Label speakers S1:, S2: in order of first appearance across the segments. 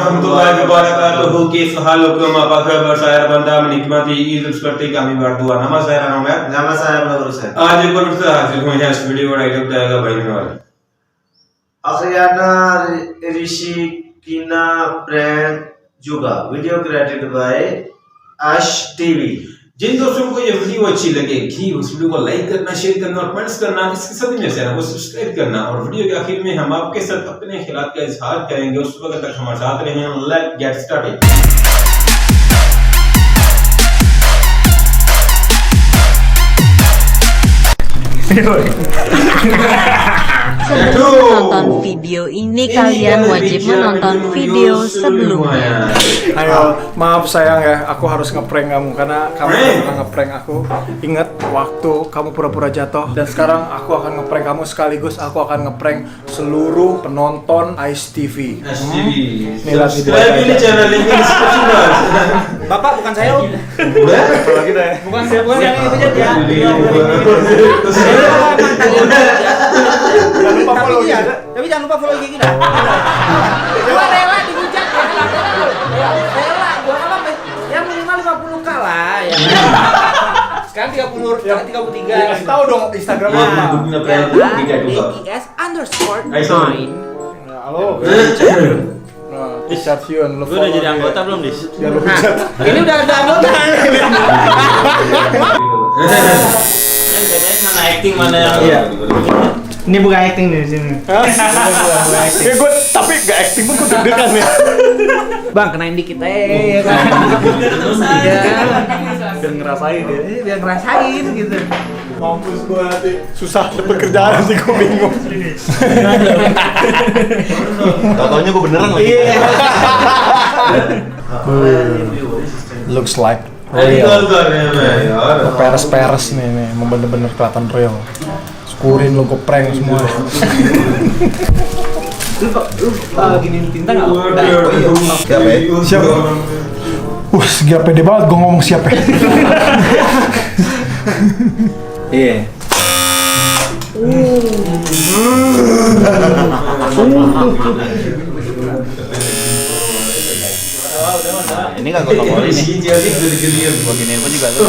S1: warahmatullahi wabarakatuh. Kaifahalukum, apa kabar saya Banda menikmati Idul Fitri kami berdua. Nama saya Rahmat.
S2: Nama saya Abdul Husain.
S1: आज एक बार फिर से हाजिर हुए हैं इस वीडियो का टाइटल बताएगा भाई वाले
S2: Akhiana Rishi Kina Brand juga. Video created by Ash TV.
S1: जिन दोस्तों को ये वीडियो अच्छी लगेगी उस वीडियो को लाइक करना, शेयर करना और कमेंट्स करना, इसके साथ ही चैनल को सब्सक्राइब करना और वीडियो के आखिर में हम आपके साथ अपने ख्यालात का इजहार करेंगे। उस वक्त तक हमारे साथ रहें। Let's get started.
S3: Sebelum menonton video ini, kalian wajib menonton video sebelumnya.
S4: Ayo, maaf sayang ya, aku harus ngeprank kamu karena kamu pernah ngeprank aku. Ingat waktu kamu pura-pura jatuh, dan sekarang aku akan ngeprank kamu sekaligus aku akan ngeprank seluruh penonton Ice TV. Inilah video.
S1: Ini channel ini description box.
S5: Bapak bukan saya, Om.
S4: Lagi deh.
S5: Bukan saya yang itu aja.
S4: Jangan lupa follow ya.
S5: Tapi jangan lupa follow gigi dah. Gua rela dihujat ya. Rela, gua kan ya minimal 50k lah ya. Sekarang 33.
S4: Kasih tahu dong Instagramnya.
S5: AES_9.
S4: Halo. Charsyun, lu
S6: udah jadi anggota belum, Dis?
S4: Ya lu hujat.
S5: Ini udah ada anggota.
S6: Bedanya mana acting mana yang
S5: Ini bukan acting di sini.
S4: Ya gue tapi gak acting pun gue deg-degan ya.
S5: Bang, kenain dikit ya kan. Iya.
S4: Biar ngerasain ya.
S5: Biar ngerasain gitu.
S4: Mampus gue nanti susah dapet kerjaan nanti gue bingung.
S6: Tau-taunya gue beneran lagi.
S4: Looks like peres-peres nih, emang bener-bener kelihatan real. Syukurin lo gue prank semua.
S5: Lu giniin tinta enggak?
S6: Siapa ya?
S4: Siapa? Gak pede banget gue ngomong siapa.
S6: Iya. Ini kan gue tombol ini. Beginiin pun juga tuh.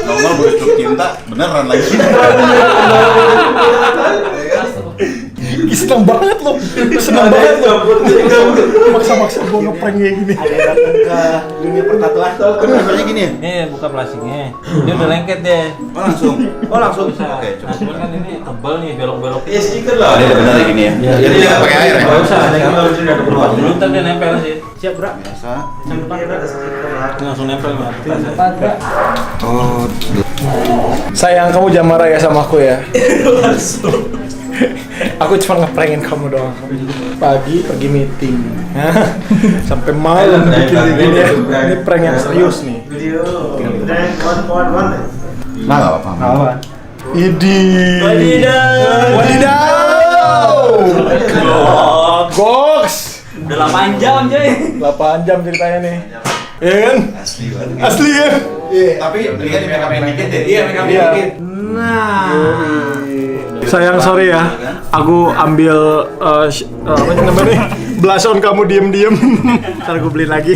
S6: Nongol gue struk cinta beneran lagi.
S4: Seneng banget lo, seneng banget lo. Maksa-maksa gue ngeprank kayak gini.
S6: Ada datang ke dunia pertatuan. Kan rasanya gini ya?
S7: Nih buka plastiknya, dia udah lengket deh.
S6: Oh langsung. Oh langsung.
S7: Bisa.
S6: Oke, coba.
S7: Cuman kan ini tebal nih, belok-belok.
S1: stiker lah.
S6: Ini udah bener ya gini ya? Jadi nggak pakai air ya?
S7: Nggak usah, dulu ntar dia nempel sih.
S5: Siap, Bro.
S6: Biasa.
S7: Ini langsung nempel nih.
S6: Oh.
S4: Sayang, kamu jangan marah ya sama aku ya. Aku cuma ngeprangin kamu doang. Pagi pergi meeting, sampai malam bikin gini ya. Ini prank yang serius nih.
S2: Video Brand 1.1.
S6: Nah, nggak apa-apa.
S4: Idi. Wadidaw. Goks.
S7: Udah 8 jam coy.
S4: 8 jam ceritanya nih. Iya kan?
S6: Asli banget.
S4: Asli kan?
S6: Iya. Tapi lihat di makeup dikit deh.
S5: Iya, make up
S4: Iya.
S5: dikit. Nah.
S4: Sayang sorry ya, aku ambil apa namanya blush on kamu diem-diem. Ntar gue beli lagi.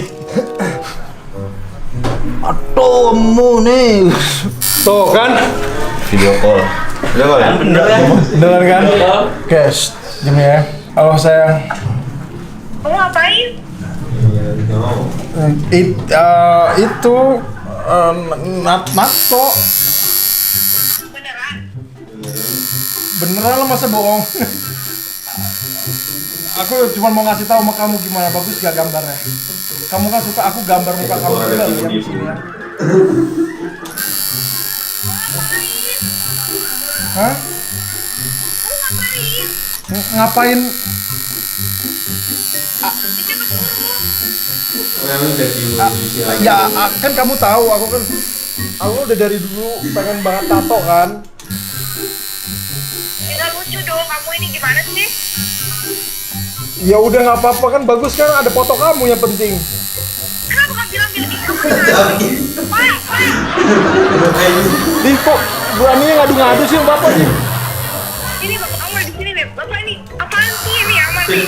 S6: Aduh, kamu nih.
S4: Tuh kan?
S6: Video call. Video call ya?
S7: Bener ya?
S4: Beneran kan? Guys, gini ya. Halo sayang.
S8: Kamu ngapain?
S4: Itu nato.
S8: Beneran?
S4: Beneran lo masa bohong? Aku cuma mau ngasih tahu sama kamu gimana bagus gak gambarnya. Kamu kan suka aku gambar muka kamu juga lihat di sini ya. Hah? Ngapain? Ya kan kamu tahu aku udah dari dulu pengen banget tato kan.
S8: Ya nggak lucu dong, kamu ini gimana sih?
S4: Ya udah nggak apa-apa kan bagus kan ada foto kamu yang penting.
S8: Kenapa kamu bilang kamu? Pak.
S4: Ih kok beraninya ngadu-ngadu sih bapak nih.
S8: Ini bapak kamu ada di sini, Beb. Bapak ini apaan sih ini aman nih?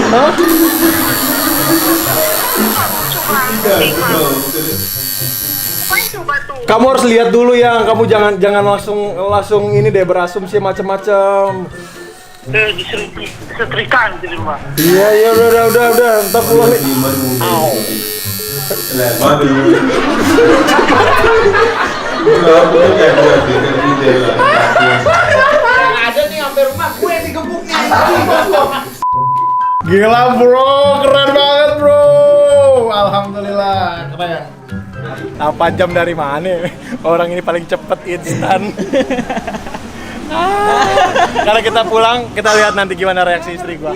S4: Hah?
S8: Ngapain coba tuh?
S4: Kamu harus lihat dulu ya, kamu jangan langsung ini deh berasumsi macam-macam.
S8: Setrikaan gitu, Mbak.
S4: Iya udah entar pulang nih. Au.
S5: Yang ada nih sampai rumah gue yang digebuknya.
S4: Gila bro, keren banget bro. Alhamdulillah, keren. 8 jam dari mana? Orang ini paling cepet instan. Karena kita pulang, kita lihat nanti gimana reaksi istri gua.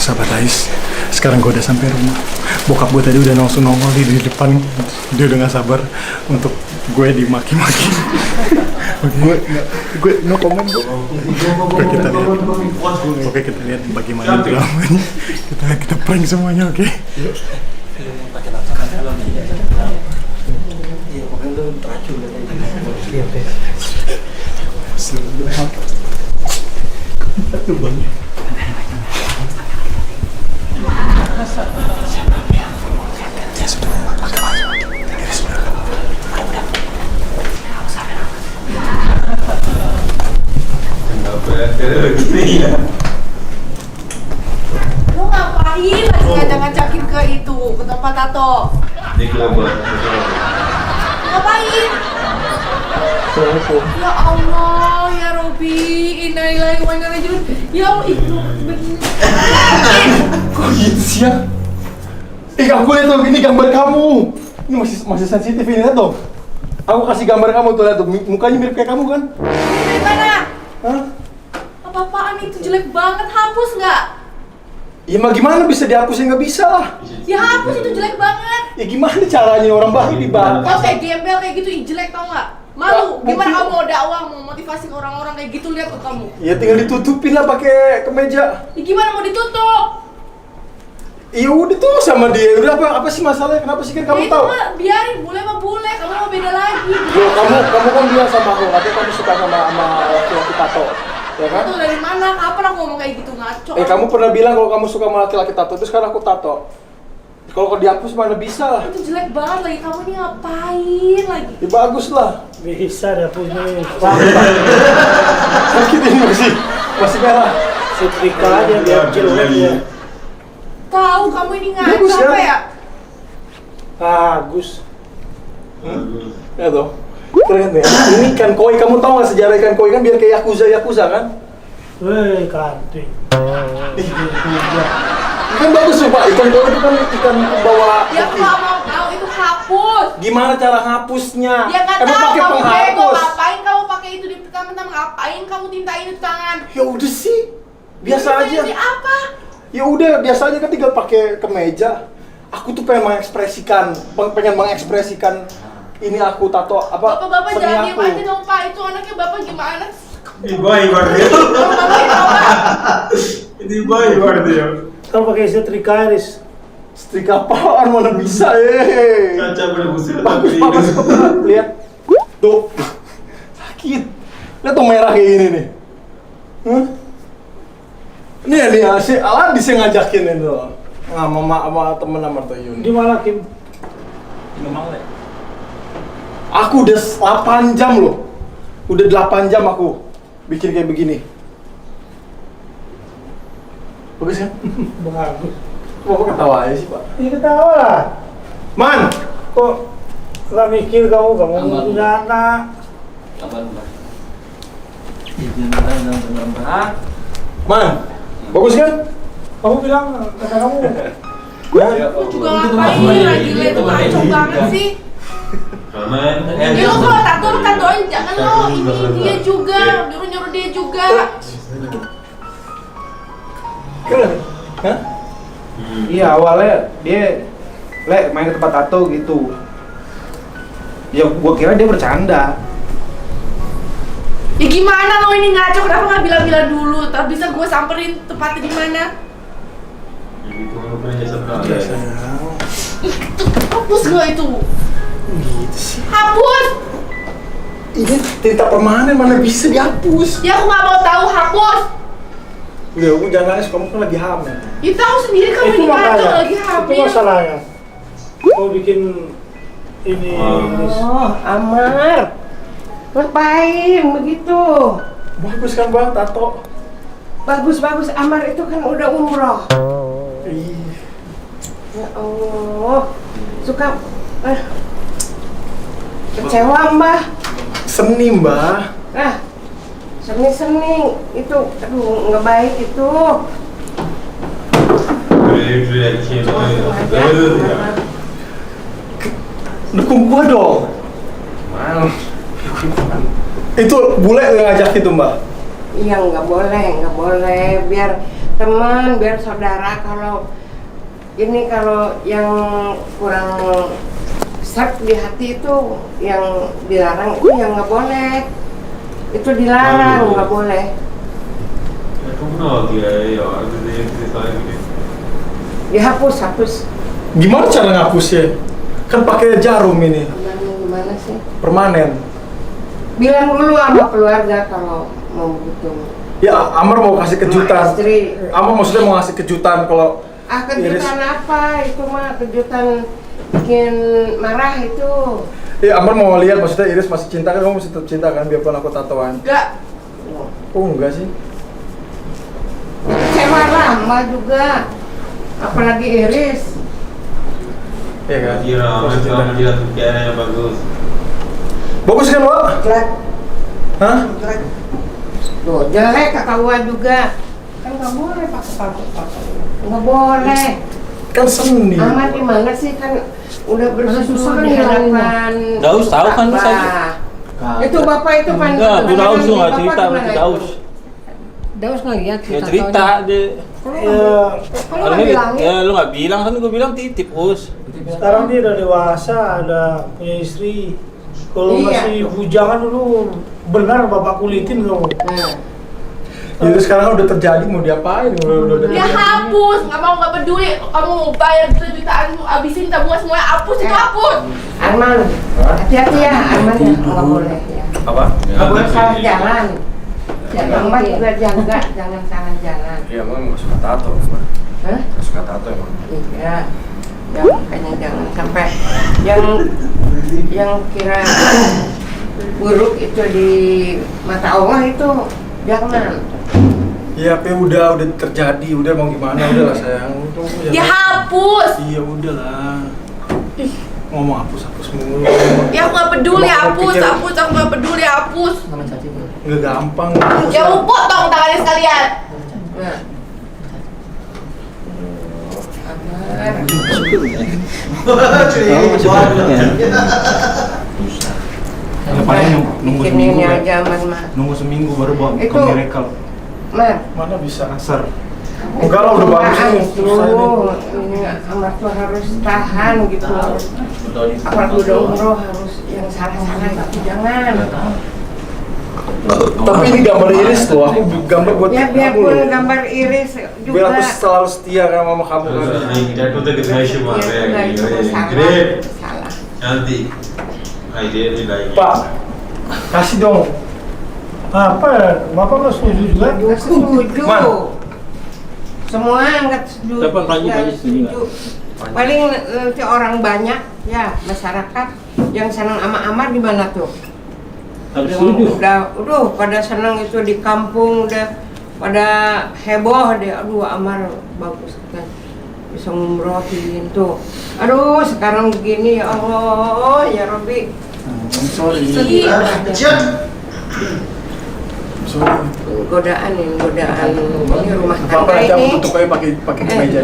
S4: Sahabat Ais, sekarang gue udah sampai rumah. Bokap gue tadi udah langsung nongol di depan. Dia udah gak sabar untuk gue dimaki-maki. Gue no comment gue. Oke, kita lihat bagaimana dramanya. Kita prank semuanya, oke?
S9: Lu ngapain lagi ngajak-ngajakin ke itu, ke tempat tato? Ngapain? Ya Allah, ya Robi, innalillahi wa inna ilaihi raji'un. Ya Allah, itu
S4: Kok gitu sih ya? Aku lihat tuh, ini gambar kamu. Ini masih sensitif ini, lihat tuh. Aku kasih gambar kamu tuh, lihat tuh. Mukanya mirip kayak kamu kan?
S9: dari mana?
S4: Hah?
S9: Apa-apaan itu jelek banget, hapus nggak?
S4: Ya mah gimana bisa dihapusin, nggak bisa lah.
S9: Ya hapus, itu jelek banget.
S4: Ya gimana caranya, orang baru dibahas.
S9: Kau kayak gembel kayak gitu, ih jelek tau nggak? Malu, gimana kamu mau dakwah, mau motivasi ke orang-orang kayak gitu, lihat tuh kamu.
S4: Ya tinggal ditutupin lah pakai kemeja.
S9: Ya gimana mau ditutup?
S4: Iya udah tuh sama dia. Udah apa sih masalahnya? Kenapa sih kan kamu
S9: Ya itu
S4: tahu?
S9: mah biarin, bule mah bule, kamu mau beda lagi.
S4: Loh, kamu kan bilang sama aku, katanya kamu suka sama laki-laki tato. Ya kan?
S9: Itu dari mana? Kapan aku ngomong kayak gitu, ngaco?
S4: Kamu pernah bilang kalau kamu suka sama laki-laki tato, terus sekarang aku tato. Kalau dihapus mana bisa lah.
S9: Itu jelek banget lagi, kamu ini ngapain lagi?
S4: Ya bagus lah.
S2: Bisa dapurnya.
S4: Sakit ini masih merah.
S2: Setrika aja biar jelek ya.
S9: Tahu kamu ini ngaco
S4: Bagus,
S9: apa
S4: ya?
S9: ya?
S2: Bagus.
S4: Ya toh. Keren ya. Ini ikan koi, kamu tahu nggak sejarah ikan koi kan biar kayak yakuza kan?
S2: Weh, kanting.
S4: Kan bagus tuh Pak, ikan koi itu kan ikan pembawa.
S9: Ya aku nggak mau tahu, itu hapus.
S4: Gimana cara hapusnya?
S9: Ya nggak
S4: Kamu
S9: tahu,
S4: pakai
S9: kamu bego,
S4: penghapus.
S9: ngapain kamu pakai itu di pertama-tama, ngapain kamu tintain itu tangan?
S4: Ya udah sih, biasa aja.
S9: Ini apa?
S4: Ya udah biasa aja kan tinggal pakai kemeja. Aku tuh pengen mengekspresikan ini aku tato apa
S9: Bapak-bapak
S4: seni
S9: jangan
S4: aku.
S9: diem aja dong Pak, itu anaknya Bapak gimana sih?
S1: Ibar dia.
S9: Bapak ini apa?
S1: Ini ibar dia.
S2: Kalau pakai setrika Iris.
S4: Setrika apaan, mana bisa
S1: Kaca berbusir
S4: Bagus Pak, bagus Pak. Lihat tuh, sakit. Lihat tuh merah kayak gini nih. Nih si Aladis yang ngajakin itu. Nah, mama sama temen sama Toyun.
S2: Di mana Kim?
S4: Aku udah 8 jam loh. Udah 8 jam aku bikin kayak begini. Bagus kan?
S2: Bagus.
S4: Kok ketawa aja sih, Pak?
S2: Iya ketawa lah.
S4: Man!
S2: Kok nggak mikir kamu mau punya anak?
S4: Man! Bagus kan?
S2: Kamu bilang kata kamu.
S9: Aku juga ngapain lagi, itu ngaco banget sih. Ya lo kalau tatoin jangan lo ini dia juga, nyuruh dia juga.
S4: Keren? Hah?
S5: Iya awalnya dia main ke tempat tato gitu. Ya gua kira dia bercanda.
S9: Ya gimana lo ini ngaco, kenapa nggak bilang-bilang dulu? Tak bisa gue samperin tempatnya di mana?
S1: Gitu lu punya jasa berapa?
S9: Hapus gue itu.
S4: Gitu sih.
S9: Hapus.
S4: Ini tinta permanen mana bisa dihapus?
S9: Ya aku nggak mau tahu, hapus.
S4: Udah, aku jangan nangis, kamu kan lagi hamil.
S9: Ya tahu sendiri kamu
S2: Itu
S9: ini ngaco
S2: makanya.
S9: lagi
S2: Itu
S9: hamil.
S2: masalahnya. Mau bikin ini.
S10: Oh, Amar. Ngapain begitu?
S4: Bagus kan bang, tato?
S10: Bagus-bagus, Amar itu kan udah umroh.
S4: Ih,
S10: Ya Allah, suka kecewa mbah.
S4: seni mbah.
S10: Seni-seni itu, aduh nggak baik itu.
S4: Dukung gua dong. Wow. Itu bule yang ngajak itu mbak?
S10: Iya nggak boleh. Biar teman, biar saudara. Kalau ini kalau yang kurang srek di hati itu yang dilarang itu yang nggak boleh. Itu dilarang, nggak boleh. Dihapus.
S4: Gimana cara ngapusnya? Kan pakai jarum ini,
S10: Gimana sih?
S4: permanen.
S10: Bilang dulu sama keluarga kalau mau begitu.
S4: Ya, Amar mau kasih kejutan.
S10: Sama istri.
S4: Amar maksudnya mau ngasih kejutan kalau
S10: Kejutan apa? Itu mah kejutan bikin marah itu.
S4: ya Amar mau lihat maksudnya Iris masih cinta kan, kamu masih tetap cinta kan biarpun aku tatoan.
S9: Enggak.
S4: Oh enggak sih.
S10: Kecewa lah, Mbak juga. Apalagi Iris.
S4: Iya kan?
S1: Kira
S4: Masih cinta kan?
S1: dia tuh kayaknya bagus.
S4: Bagus kan, Wak?
S10: Jelek.
S4: Hah?
S10: Tuh, jelek kata gua juga. Kan nggak boleh pakai tato. Nggak boleh.
S4: Kan seni.
S10: Amat gimana sih kan udah bersusah di hadapan.
S7: Daus tahu kan lu
S10: Bapak.
S7: saya?
S10: Itu bapak itu pan.
S7: Enggak, Bu Daus tuh nggak
S10: Bapak
S7: cerita,
S10: gimana
S7: Bu
S10: itu?
S7: Daus.
S10: Daus ngeliat
S7: Ya cerita dia.
S10: Kalau nggak bilangin.
S7: Ya lu nggak bilang kan gue bilang titip us.
S2: Sekarang dia udah dewasa, ada punya istri. Kalau
S10: Iya.
S2: masih bujangan dulu, benar bapak kulitin kamu.
S10: Nah,
S4: Jadi sekarang udah terjadi, mau diapain? Udah
S9: Ya hapus, nggak peduli. Kamu mau bayar jutaan, abisin tabungan semuanya, hapus itu hapus.
S10: Arman, hati-hati ya, Arman ya, nggak boleh ya.
S1: Apa?
S10: Nggak boleh salah jalan. Mama juga jaga, jangan salah jalan.
S4: Iya, emang nggak suka tato.
S10: Hah?
S4: Nggak suka tato emang.
S10: Iya. Ya makanya jangan sampai yang kira buruk itu di mata Allah itu jangan.
S4: Iya, tapi udah terjadi, udah mau gimana, udah lah sayang.
S9: Ya hapus.
S4: Iya, udah lah. Ngomong hapus mulu.
S9: Ya aku nggak peduli,
S4: Emang
S9: hapus,
S4: pikir-
S9: hapus. Aku nggak peduli, hapus.
S4: Nggak gampang.
S9: Ya mau potong tangannya sekalian.
S10: Nah.
S4: Paling nunggu
S10: Bikin
S4: seminggu
S10: ini
S4: ya.
S10: aja Aman mah.
S4: Nunggu seminggu baru bawa
S10: Itu.
S4: ke miracle.
S10: Mar.
S4: Mana bisa asar? Enggak lah, udah bagus nih. Susah ini.
S10: Ini Amar tuh harus tahan gitu. Apalagi udah umroh harus yang salah-salah gitu jangan.
S4: Tapi ini gambar Iris tuh, aku gambar buat
S10: Ya
S4: kamu
S10: biarpun
S4: loh.
S10: gambar Iris juga.
S4: Biar aku selalu setia kan sama kamu kan.
S1: That was a good nice one.
S10: Ya, itu salah.
S1: Great.
S10: Salah.
S1: Nanti. I really like it.
S4: Pak, kasih dong.
S2: Apa? Bapak nggak setuju juga?
S10: Nggak setuju.
S4: Man.
S10: Semua nggak setuju.
S7: Dapat lagi
S10: nggak
S7: banyak setuju
S10: setuju. Paling nanti orang banyak ya masyarakat yang senang sama Amar gimana tuh?
S7: Harus
S10: Yang
S7: setuju.
S10: udah pada senang itu di kampung udah pada heboh deh. Aduh Amar bagus kan bisa ngumrohin tuh. Aduh sekarang begini ya Allah ya Robbi.
S4: Sorry.
S10: Sedih.
S4: Sorry.
S10: Godaan ini rumah
S4: Apa
S10: tangga
S4: nanti aku
S10: ini.
S4: tutup aja pakai kemeja.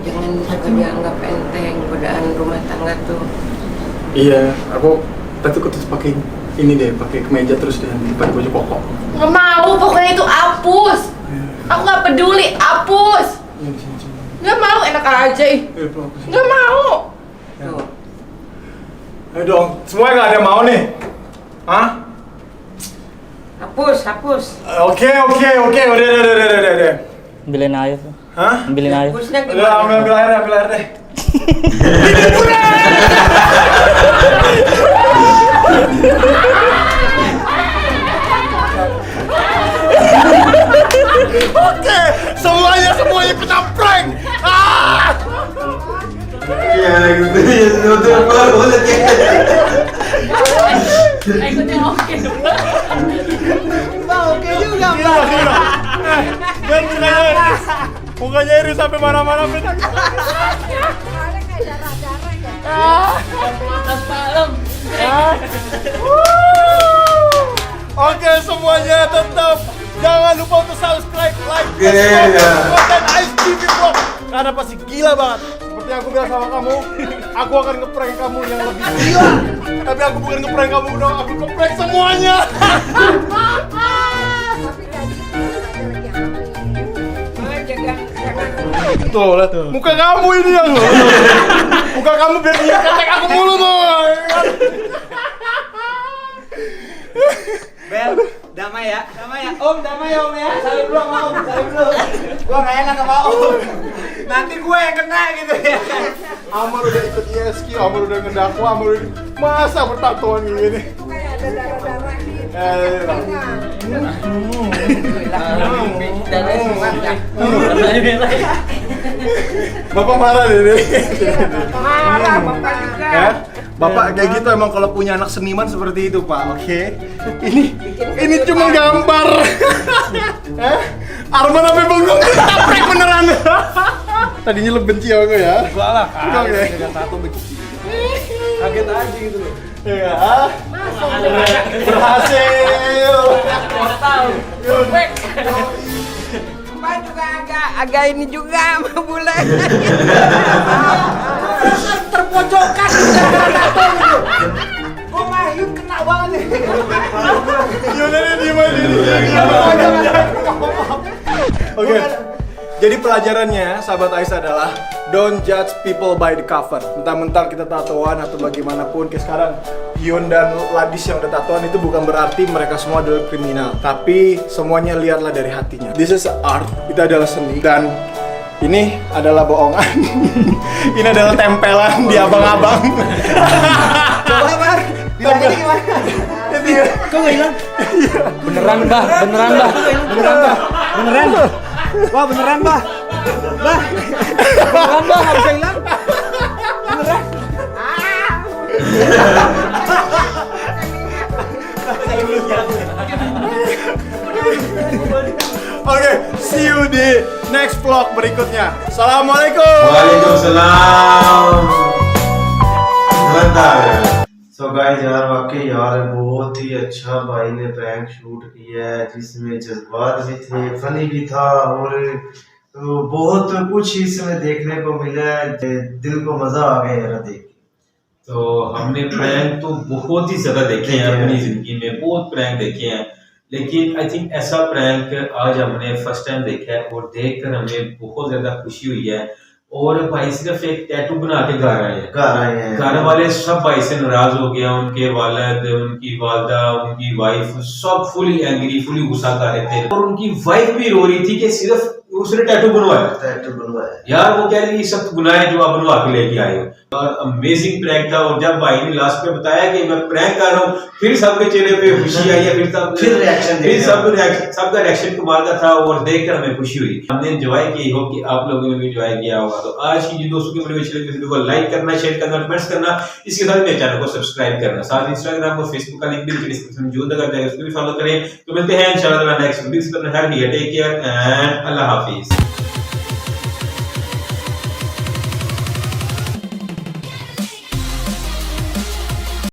S10: Jangan suka dianggap enteng godaan rumah tangga tuh.
S4: Iya, aku terus pakai ini deh, pakai kemeja terus deh, pakai baju koko.
S9: Nggak mau, pokoknya itu hapus. Aku nggak peduli, hapus. Nggak mau, enak aja ih. Nggak mau.
S4: Ayo dong, semuanya nggak ada yang mau nih? Hah?
S10: Hapus, hapus.
S4: Oke, udah.
S7: Ambilin air.
S4: Hah?
S7: Ambilin air.
S10: Hapusnya
S4: Udah,
S10: gimana?
S4: ambil air deh. Oke, semuanya kena prank.
S1: Iya, gitu ya, udah keluar boleh
S9: Ikutnya oke.
S10: Oke juga,
S4: Dan mukanya iri sampai mana-mana beta. Oke, semuanya tetap jangan lupa untuk subscribe, like, dan konten Ice TV Vlog karena pasti gila banget. Seperti yang aku bilang sama kamu, aku akan ngeprank kamu yang lebih gila. Tapi aku bukan ngeprank kamu dong, aku ngeprank semuanya. Tuh, lihat tuh. Muka kamu ini yang muka kamu biar dia ketek aku mulu tuh.
S5: Bel, damai ya. Om, damai ya Om ya. Salim dulu sama Om, salim dulu. Gua nggak enak sama Om. Nanti gue yang kena gitu ya.
S4: Amar udah ikut ISQ, Amar udah ngedakwa, Amar udah masa bertatuan gini. Bapak marah deh.
S10: Marah, Bapak juga.
S4: Ya? Bapak kayak gitu emang kalau punya anak seniman seperti itu, Pak. Oke. Ini cuma gambar. Arman sampai bengong taprak beneran. Tadinya lo benci sama gue ya?
S5: Gua lah.
S4: Oke.
S5: Satu benci. Kaget aja gitu loh.
S4: Ya. Berhasil.
S10: Mbak juga agak ini juga sama bule.
S5: Terpojokan tato gitu. Gua Mahyun kena banget nih.
S4: Yaudah deh, diem aja. Oke. Jadi pelajarannya, sahabat Ais adalah don't judge people by the cover. Mentang-mentang kita tatoan atau bagaimanapun, kayak sekarang Hyun dan Ladis yang udah tatoan itu bukan berarti mereka semua adalah kriminal. Tapi semuanya lihatlah dari hatinya. This is art, itu adalah seni. Dan ini adalah bohongan. Ini adalah tempelan di abang-abang.
S5: Coba Mar, bilangnya gimana? Kok nggak hilang? Beneran bah. Wah beneran bah. Beneran bah, nggak bisa hilang. Beneran.
S4: Oke, see you di next vlog berikutnya. Assalamualaikum.
S1: Waalaikumsalam.
S11: So guys यार वाकई यार बहुत ही अच्छा भाई ने prank shoot किया है जिसमें जज्बात भी थे, फनी भी था और तो बहुत कुछ इसमें देखने को मिला है, दिल को मजा आ गया यार देख के।
S1: तो हमने प्रैंक तो बहुत ही ज्यादा देखे हैं अपनी जिंदगी में, बहुत प्रैंक देखे हैं, लेकिन आई थिंक ऐसा प्रैंक आज हमने फर्स्ट टाइम देखा है और देखकर हमें बहुत ज्यादा खुशी हुई है। और भाई सिर्फ एक टैटू बना के घर आए हैं, घर वाले सब भाई से नाराज हो गया, उनके वालिद, उनकी वालदा, उनकी वाइफ सब फुली एंग्री, फुली गुस्सा कर रहे थे और उनकी वाइफ भी रो रही थी कि सिर्फ उसने टैटू बनवाया यार। वो कह रही है सब गुनाह है जो आप बनवा के लेके आए हो। और अमेजिंग प्रैंक था और जब भाई ने लास्ट में बताया कि मैं प्रैंक कर रहा हूँ, फिर सबके चेहरे पे खुशी आई है, फिर सबका रिएक्शन कमाल का था और देखकर हमें खुशी हुई। हमने एंजॉय की, हो कि आप लोगों ने भी एंजॉय किया होगा। तो आज की दोस्तों की वीडियो को लाइक करना, शेयर करना, कमेंट्स करना, इसके साथ मेरे चैनल को सब्सक्राइब करना, साथ इंस्टाग्राम और फेसबुक का लिंक भी डिस्क्रिप्शन में मौजूद है, उसको भी फॉलो करें। तो मिलते हैं इंशाल्लाह नेक्स्ट वीडियो में। टेक केयर एंड अल्लाह हाफिज।